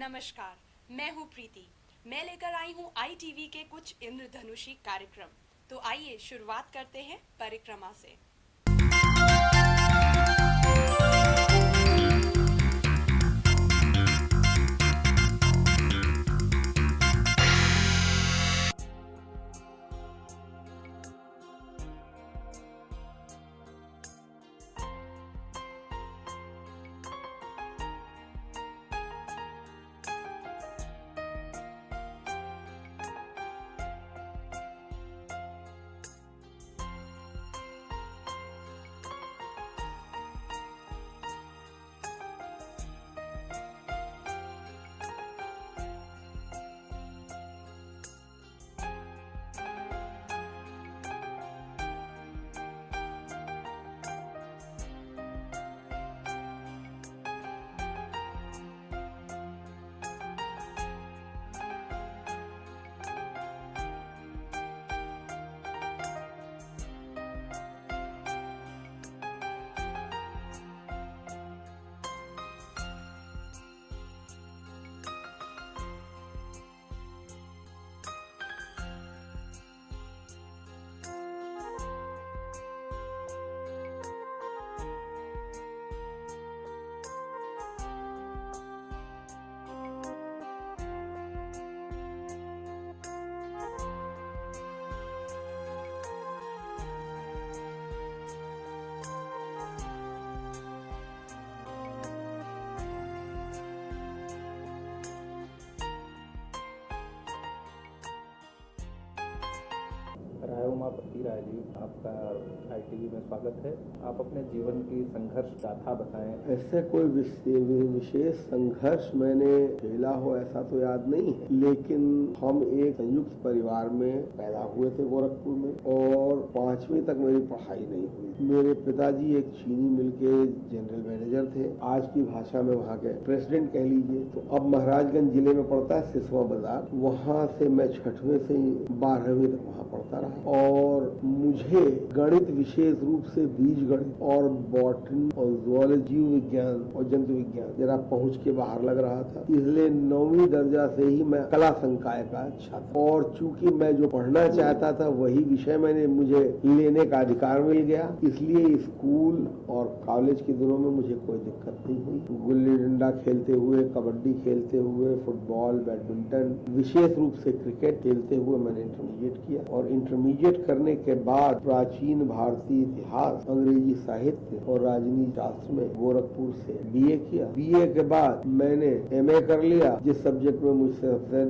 नमस्कार, मैं हूँ प्रीति। मैं लेकर आई हूँ ITV के कुछ इंद्रधनुषी कार्यक्रम। तो आइए शुरुआत करते हैं परिक्रमा से। रायोमापति राय जी, आपका ITV में स्वागत है। आप अपने जीवन की संघर्ष गाथा बताएं। ऐसे कोई विशेष संघर्ष मैंने झेला हो ऐसा तो याद नहीं है, लेकिन हम एक संयुक्त परिवार में पैदा हुए थे गोरखपुर में, और 5वीं तक मेरी पढ़ाई नहीं हुई। मेरे पिताजी एक चीनी मिल के जनरल मैनेजर थे, आज की भाषा में वहाँ के प्रेसिडेंट कह लीजिए। तो अब महाराजगंज जिले में पड़ता है सिसवा बाजार, वहाँ से मैं 6वीं से 12वीं तक वहाँ पढ़ता रहा। और मुझे गणित विशेष रूप से बीज गणित और बॉटनी और जूलॉजी, जीव विज्ञान और जंतु विज्ञान जरा पहुंच के बाहर लग रहा था, इसलिए 9वीं दर्जा से ही मैं कला संकाय का छात्र, और चूंकि मैं जो पढ़ना चाहता था वही विषय मैंने मुझे लेने का अधिकार मिल गया, इसलिए स्कूल और कॉलेज के दिनों में मुझे कोई दिक्कत नहीं हुई। गुल्ली डंडा खेलते हुए, कबड्डी खेलते हुए, फुटबॉल, बैडमिंटन, विशेष रूप से क्रिकेट खेलते हुए मैंने इंटरमीडिएट किया, और इंटरमीडिएट करने के बाद प्राचीन भारतीय इतिहास, अंग्रेजी साहित्य और राजनीति शास्त्र में गोरखपुर से BA किया। BA के बाद मैंने MA कर लिया, जिस सब्जेक्ट में मुझसे सबसे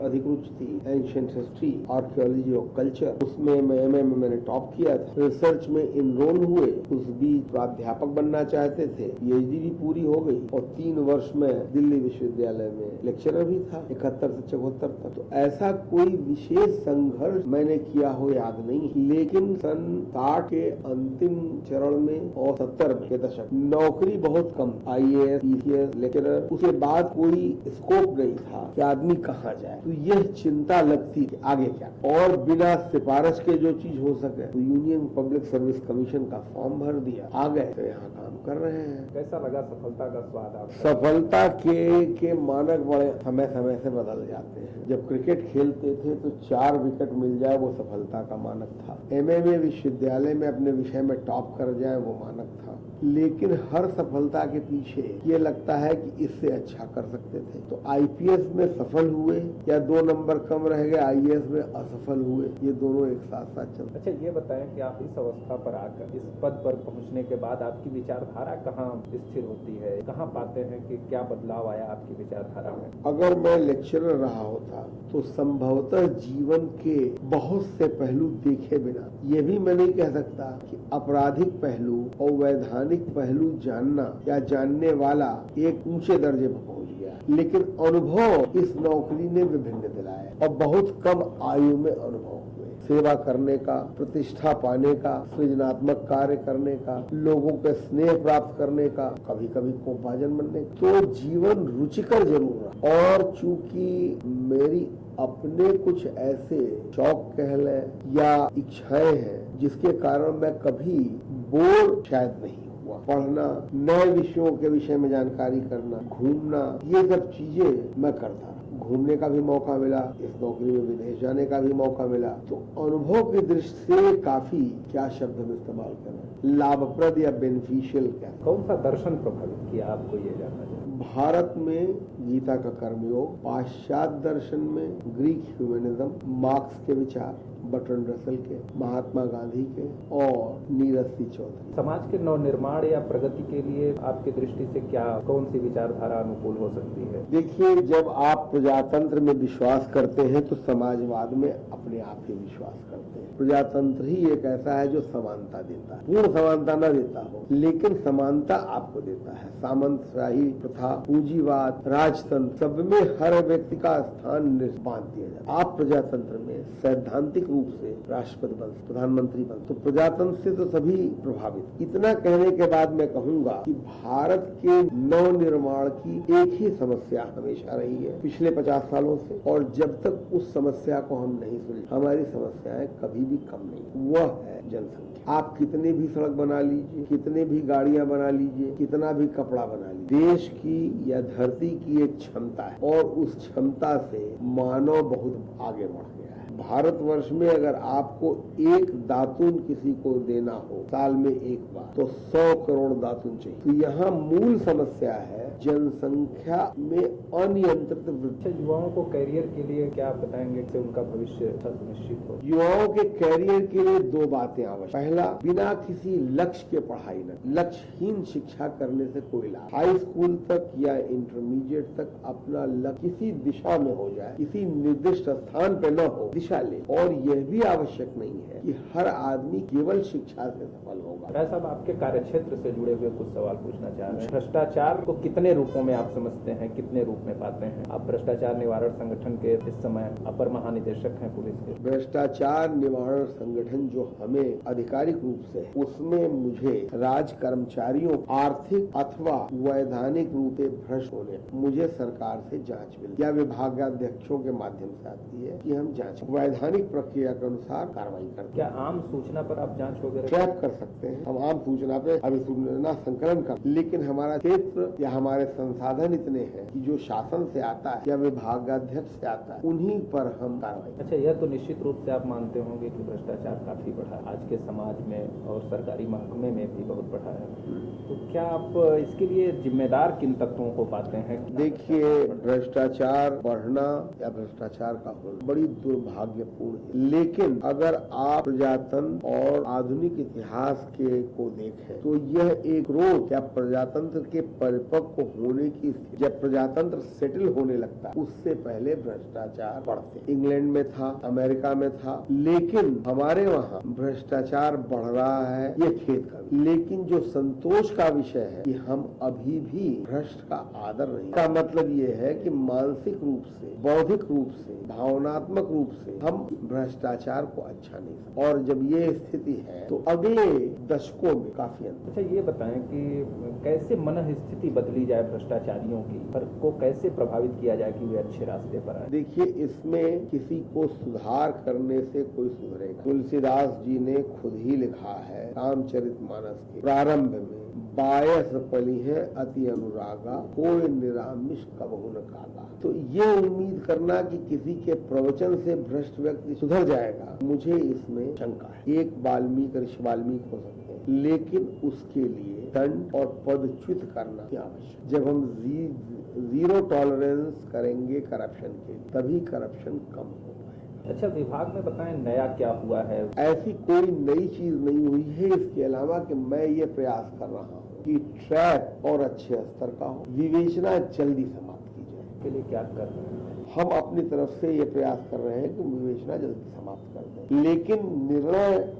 अधिक रुचि थी, एंशिएंट हिस्ट्री, आर्कियोलॉजी और कल्चर, उसमें मैं MA में मैंने टॉप किया था। रिसर्च में इनरोल हुए, उस बीच प्राध्यापक बनना चाहते थे, PhD भी पूरी हो गई, और 3 वर्ष में दिल्ली विश्वविद्यालय में लेक्चरर भी था 71 से 74 तक। तो ऐसा कोई विशेष संघर्ष मैंने किया हो याद नहीं, लेकिन सन 60 के अंतिम चरण में और 70 के दशक नौकरी बहुत कम, IAS, PCS, लेक्चरर, उसके बाद कोई स्कोप नहीं था कि आदमी कहाँ जाए। तो यह चिंता लगती कि आगे क्या, और बिना सिफारिश के जो चीज हो सके, तो यूनियन पब्लिक सर्विस कमीशन का फॉर्म भर दिया, आ गए, तो यहाँ काम कर रहे हैं। कैसा लगा सफलता का स्वाद आपको? सफलता के मानक बड़े समय समय से बदल जाते हैं। जब क्रिकेट खेलते थे तो 4 विकेट मिल जाए वो सफलता का मानक था। MA में विश्वविद्यालय में अपने विषय में टॉप कर जाए वो मानक था। लेकिन हर सफलता के पीछे ये लगता है कि इससे अच्छा कर सकते थे। तो IPS में सफल हुए या 2 नंबर कम रह गए, IAS में असफल हुए, ये दोनों एक साथ साथ चलते। अच्छा, ये बताएं कि आप इस अवस्था पर आकर, इस पद पर पहुंचने के बाद आपकी विचारधारा कहाँ स्थिर होती है? कहाँ पाते हैं कि क्या बदलाव आया आपकी विचारधारा में? अगर मैं लेक्चरर रहा होता तो संभवतः जीवन के बहुत से पहलू देखे बिना, ये भी मैं नहीं कह सकता कि आपराधिक पहलू और वैधानिक पहलू जानना या जानने वाला एक ऊंचे दर्जे पर पहुंच गया, लेकिन अनुभव इस नौकरी ने विभिन्न दिलाए, और बहुत कम आयु में अनुभव हुए। सेवा करने का, प्रतिष्ठा पाने का, सृजनात्मक कार्य करने का, लोगों के स्नेह प्राप्त करने का, कभी कभी कोपभाजन बनने का। तो जीवन रुचिकर जरूर रहा, और चूंकि मेरी अपने कुछ ऐसे शौक कह लें या इच्छाएं हैं जिसके कारण मैं कभी बोर शायद नहीं हूँ। हुआ। पढ़ना, नए विषयों के विषय में जानकारी करना, घूमना, ये सब चीजें मैं करता रहा। घूमने का भी मौका मिला, इस नौकरी में विदेश जाने का भी मौका मिला। तो अनुभव की दृष्टि से काफी, क्या शब्द हम इस्तेमाल कर रहे हैं, लाभप्रद या बेनिफिशियल क्या। कौन सा दर्शन प्रभावित किया आपको, ये जानना चाहिए। भारत में गीता का कर्मयोग, पाश्चात्य दर्शन में ग्रीक ह्यूमनिज्म, मार्क्स के विचार, बर्ट्रैंड रसल के, महात्मा गांधी के और नीरज सी चौधरी। समाज के नवनिर्माण या प्रगति के लिए आपकी दृष्टि से क्या, कौन सी विचारधारा अनुकूल हो सकती है? देखिए, जब आप प्रजातंत्र में विश्वास करते हैं तो समाजवाद में अपने आप ही विश्वास करते हैं। प्रजातंत्र ही एक ऐसा है जो समानता देता है, पूर्ण समानता न देता हो लेकिन समानता आपको देता है। सामंतशाही प्रथा, पूंजीवाद, राजतंत्र, सब में हर व्यक्ति का स्थान बांध दिया जाता है। आप प्रजातंत्र में सैद्धांतिक रूप से राष्ट्रपति बन, प्रधानमंत्री बन, तो प्रजातंत्र से तो सभी प्रभावित। इतना कहने के बाद मैं कहूंगा कि भारत के नवनिर्माण की एक ही समस्या हमेशा रही है पिछले 50 सालों से, और जब तक उस समस्या को हम नहीं सुलझाएंगे, हमारी समस्याएं कभी भी कम नहीं। वह है जनसंख्या। आप कितने भी सड़क बना लीजिए, कितने भी गाड़ियां बना लीजिए, कितना भी कपड़ा बना लीजिए, देश की या धरती की एक क्षमता है और उस क्षमता से मानव बहुत आगे बढ़ गया है। भारतवर्ष में अगर आपको एक दातून किसी को देना हो साल में एक बार, तो 100 करोड़ दातून चाहिए। तो यहाँ मूल समस्या है जनसंख्या में अनियंत्रित वृद्धि। युवाओं को कैरियर के लिए क्या बताएंगे कि उनका भविष्य सुनिश्चित हो? युवाओं के कैरियर के लिए दो बातें आवश्यक। पहला, बिना किसी लक्ष्य के पढ़ाई न, लक्ष्यहीन शिक्षा करने से कोई लाभ। हाई स्कूल तक या इंटरमीडिएट तक अपना लक्ष्य किसी दिशा में हो जाए, किसी निर्दिष्ट स्थान पे न हो, दिशा ले। और यह भी आवश्यक नहीं है कि हर आदमी केवल शिक्षा से सफल होगा। राय साहब, आपके कार्यक्षेत्र से जुड़े हुए कुछ सवाल पूछना चाह रहे हैं। भ्रष्टाचार को कितने रूपों में आप समझते हैं, कितने रूप में पाते हैं? आप भ्रष्टाचार निवारण संगठन के इस समय अपर महानिदेशक हैं पुलिस के। भ्रष्टाचार निवारण संगठन जो हमें आधिकारिक रूप से, उसमें मुझे राज कर्मचारियों आर्थिक अथवा वैधानिक रूप से भ्रष्ट होने, मुझे सरकार से जांच मिली या विभागाध्यक्षों के माध्यम से आती है कि हम जांच वैधानिक प्रक्रिया के अनुसार कार्रवाई करते हैं। क्या आम सूचना पर आप जांच वगैरह ट्रैप कर सकते हैं? हम आम सूचना पे अभिसूचना संकलन कर, लेकिन हमारा क्षेत्र या हमारे संसाधन इतने हैं कि जो शासन से आता है या विभागाध्यक्ष से आता है, उन्हीं पर हम कार्रवाई। अच्छा, यह तो निश्चित रूप से आप मानते होंगे कि भ्रष्टाचार काफी बढ़ा है आज के समाज में और सरकारी महकमे में भी बहुत बढ़ा है। तो क्या आप इसके लिए जिम्मेदार किन तत्वों को पाते हैं? देखिए, भ्रष्टाचार बढ़ना या भ्रष्टाचार का होना बड़ी दुर्भाग्यपूर्ण है, लेकिन अगर आप प्रजातंत्र और आधुनिक इतिहास के को देखें तो यह एक क्रोध या प्रजातंत्र के परिपक्व होने की स्थिति, जब प्रजातंत्र सेटल होने लगता है, उससे पहले भ्रष्टाचार बढ़ते। इंग्लैंड में था, अमेरिका में था, लेकिन हमारे वहाँ भ्रष्टाचार बढ़ रहा है, ये खेद का। लेकिन जो संतोष का विषय है कि हम अभी भी भ्रष्ट का आदर नहीं, का मतलब ये है कि मानसिक रूप से, बौद्धिक रूप से, भावनात्मक रूप से हम भ्रष्टाचार को अच्छा नहीं समझते। और जब ये स्थिति है तो अगले दशकों में काफी अंतर। अच्छा, ये बताएं कि कैसे मन स्थिति बदली जाए भ्रष्टाचारियों की, पर को कैसे प्रभावित किया जाए कि वे अच्छे रास्ते पर आए? देखिए, इसमें किसी को सुधार करने से कोई सुधरेगा। तुलसीदास जी ने खुद ही लिखा है रामचरितमानस के प्रारंभ में, बायस पली है अति अनुरागा, कोई निरामिष कबहु न कागा। तो ये उम्मीद करना कि किसी के प्रवचन से भ्रष्ट व्यक्ति सुधर जाएगा, मुझे इसमें शंका है। एक वाल्मीकि ऋषि वाल्मीकि हो सकते हैं, लेकिन उसके लिए दंड और पदच्युत करना आवश्यक। जब हम जीरो टॉलरेंस करेंगे करप्शन के लिए, तभी करप्शन कम हो पाएगा। अच्छा, विभाग में बताएं नया क्या हुआ है? ऐसी कोई नई चीज नहीं हुई है, इसके अलावा कि मैं ये प्रयास कर रहा हूँ कि ट्रैप और अच्छे स्तर का हो, विवेचना जल्दी समाप्त की जाए। के लिए क्या कर रहे हैं? हम अपनी तरफ से ये प्रयास कर रहे हैं कि विवेचना जल्दी समाप्त कर दें, लेकिन निर्णय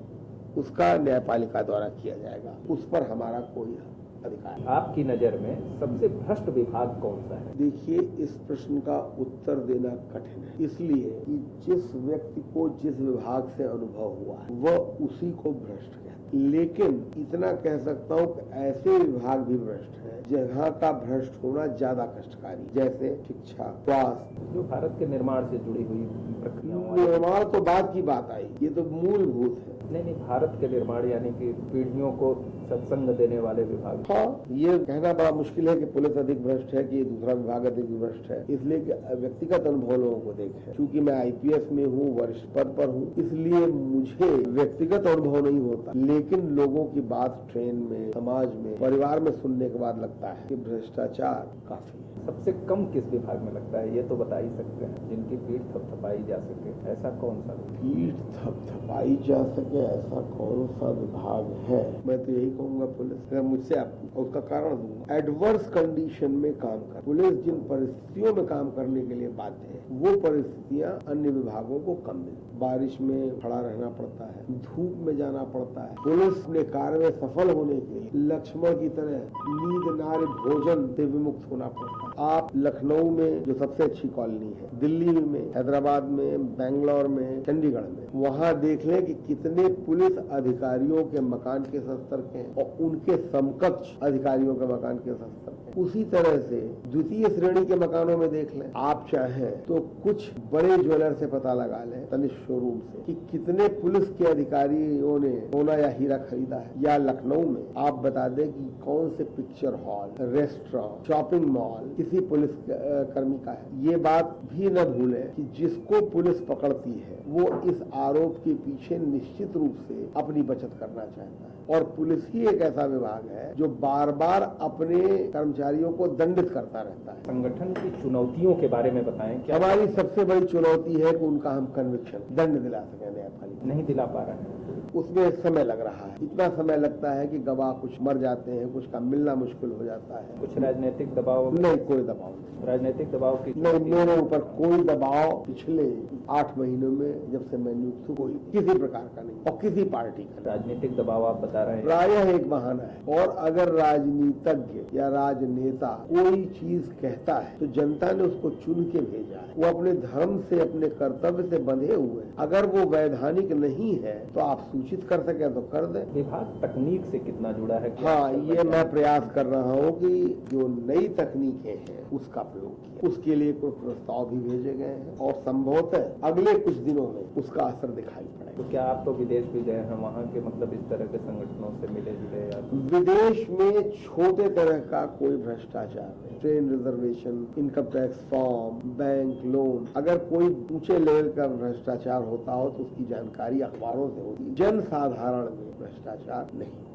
उसका न्यायपालिका द्वारा किया जाएगा, उस पर हमारा कोई अधिकार। आपकी नजर में सबसे भ्रष्ट विभाग कौन सा है? देखिए, इस प्रश्न का उत्तर देना कठिन है, इसलिए कि जिस व्यक्ति को जिस विभाग से अनुभव हुआ है वह उसी को भ्रष्ट कहता है। लेकिन इतना कह सकता हूँ कि ऐसे विभाग भी भ्रष्ट है जहाँ का भ्रष्ट होना ज्यादा कष्टकारी, जैसे शिक्षा, स्वास्थ्य, जो भारत के निर्माण से जुड़ी हुई प्रक्रियाओं। निर्माण तो बाद की बात आई, ये तो मूलभूत है। नहीं, भारत के निर्माण यानी कि पीढ़ियों को सत्संग देने वाले विभाग। हाँ, ये कहना बड़ा मुश्किल है कि पुलिस अधिक भ्रष्ट है कि दूसरा विभाग अधिक भ्रष्ट है, इसलिए कि व्यक्तिगत अनुभव लोगों को देखें। क्योंकि मैं आईपीएस में हूँ, वरिष्ठ पद पर हूँ, इसलिए मुझे व्यक्तिगत अनुभव नहीं होता, लेकिन लोगों की बात ट्रेन में, समाज में, परिवार में सुनने के बाद लगता है कि भ्रष्टाचार काफी है। सबसे कम किस विभाग में लगता है, ये तो बता ही सकते हैं, जिनकी पीठ थपथपाई जा सके, ऐसा कौन सा? पीठ थपथपाई जा सके ऐसा कौन सा विभाग है? मैं तो यही कहूंगा पुलिस। अगर मुझसे आपको उसका कारण दूंगा, एडवर्स कंडीशन में काम कर, पुलिस जिन परिस्थितियों में काम करने के लिए बाध्य है, वो परिस्थितियां अन्य विभागों को कम मिलती। बारिश में खड़ा रहना पड़ता है, धूप में जाना पड़ता है, पुलिस अपने कार्य में सफल होने के लिए लक्ष्मण की तरह नींद नार्य भोजन से विमुक्त होना पड़ता है। आप लखनऊ में जो सबसे अच्छी कॉलोनी है, दिल्ली में, हैदराबाद में, बेंगलोर में, चंडीगढ़ में, वहाँ देख लें कि कितने पुलिस अधिकारियों के मकान के स्तर के हैं और उनके समकक्ष अधिकारियों के मकान के स्तर के। उसी तरह से द्वितीय श्रेणी के मकानों में देख लें, आप चाहें तो कुछ बड़े ज्वेलर से पता लगा लें, तनिष्क शोरूम से, कि कितने पुलिस के अधिकारियों ने सोना या हीरा खरीदा है। या लखनऊ में आप बता दें कि कौन से picture hall, restaurant, shopping mall किसी पुलिस कर्मी का है। ये बात भी न भूलें कि जिसको पुलिस पकड़ती है वो इस आरोप के पीछे निश्चित रूप से अपनी बचत करना चाहता है, और पुलिस ही एक ऐसा विभाग है जो बार बार अपने कर्मचारियों को दंडित करता रहता है। संगठन की चुनौतियों के बारे में बताएं। क्या हमारी सबसे बड़ी चुनौती है कि उनका हम कन्विक्शन, दंड दिला सके न्यायपालिका। नहीं दिला पा रहे हैं, उसमें समय लग रहा है। इतना समय लगता है कि गवाह कुछ मर जाते हैं, कुछ का मिलना मुश्किल हो जाता है। कुछ राजनीतिक दबाव? नहीं, कोई दबाव नहीं। राजनीतिक दबाव की नहीं, मेरे ऊपर कोई दबाव पिछले 8 महीनों में जब से मैं नियुक्त हूँ कोई किसी प्रकार का नहीं, और किसी पार्टी का। राजनीतिक दबाव आप बता रहे हैं, प्रायः एक बहाना है। और अगर राजनीतिज्ञ या राजनेता कोई चीज कहता है तो जनता ने उसको चुन के भेजा है, वो अपने धर्म से, अपने कर्तव्य से बंधे हुए हैं। अगर वो वैधानिक नहीं है तो आप सूचित कर सके तो कर दें। विभाग तकनीक से कितना जुड़ा है? हाँ, ये मैं प्रयास कर रहा हूँ कि जो नई तकनीकें हैं उसका प्रयोग किया, उसके लिए कुछ प्रस्ताव भी भेजे गए हैं और संभवतः अगले कुछ दिनों में उसका असर दिखाई पड़ेगा। तो क्या आप तो विदेश भी गए हैं, वहाँ के मतलब इस तरह के संगठनों से मिले जुले? या विदेश में छोटे तरह का कोई भ्रष्टाचार नहीं, train reservation, income tax form, bank loan, अगर कोई ऊंचे लेवल का भ्रष्टाचार होता हो तो उसकी जानकारी अखबारों से होती है। जन साधारण में भ्रष्टाचार नहीं।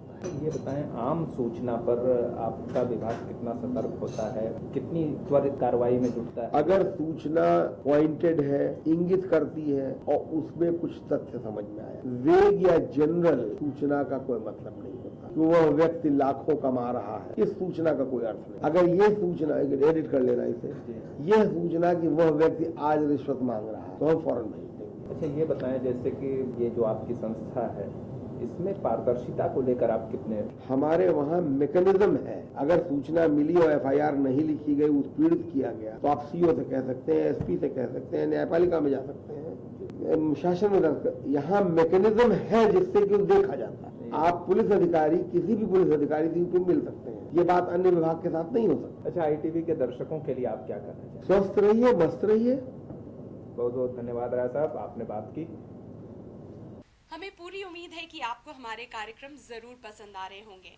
ये बताएं, आम सूचना पर आपका विभाग कितना सतर्क होता है, कितनी त्वरित कार्रवाई में जुटता है? अगर सूचना पॉइंटेड है, इंगित करती है और उसमें कुछ तथ्य समझ में आया, वेग या जनरल सूचना का कोई मतलब नहीं होता कि वह व्यक्ति लाखों कमा रहा है, इस सूचना का कोई अर्थ नहीं। अगर ये सूचना, एडिट कर लेना इसे, यह सूचना कि वह व्यक्ति आज रिश्वत मांग रहा है तो हम फौरन भेज देंगे। अच्छा, ये बताएं, जैसे कि ये जो आपकी संस्था है, इसमें पारदर्शिता को लेकर आप कितने? हमारे वहाँ मैकेनिज्म है, अगर सूचना मिली और एफआईआर नहीं लिखी गई, उत्पीड़ित किया गया, तो आप सीओ से कह सकते हैं, एसपी से कह सकते हैं, न्यायपालिका में जा सकते हैं, शासन में। यहाँ मैकेनिज्म है जिससे कि देखा जाता है। आप पुलिस अधिकारी, किसी भी पुलिस अधिकारी से मिल सकते हैं, ये बात अन्य विभाग के साथ नहीं हो सकती। अच्छा, आईटीवी के दर्शकों के लिए आप क्या कहना चाहते हैं? स्वस्थ रहिए, मस्त रहिए। बहुत बहुत धन्यवाद राय साहब, आपने बात की। हमें पूरी उम्मीद है कि आपको हमारे कार्यक्रम जरूर पसंद आ रहे होंगे।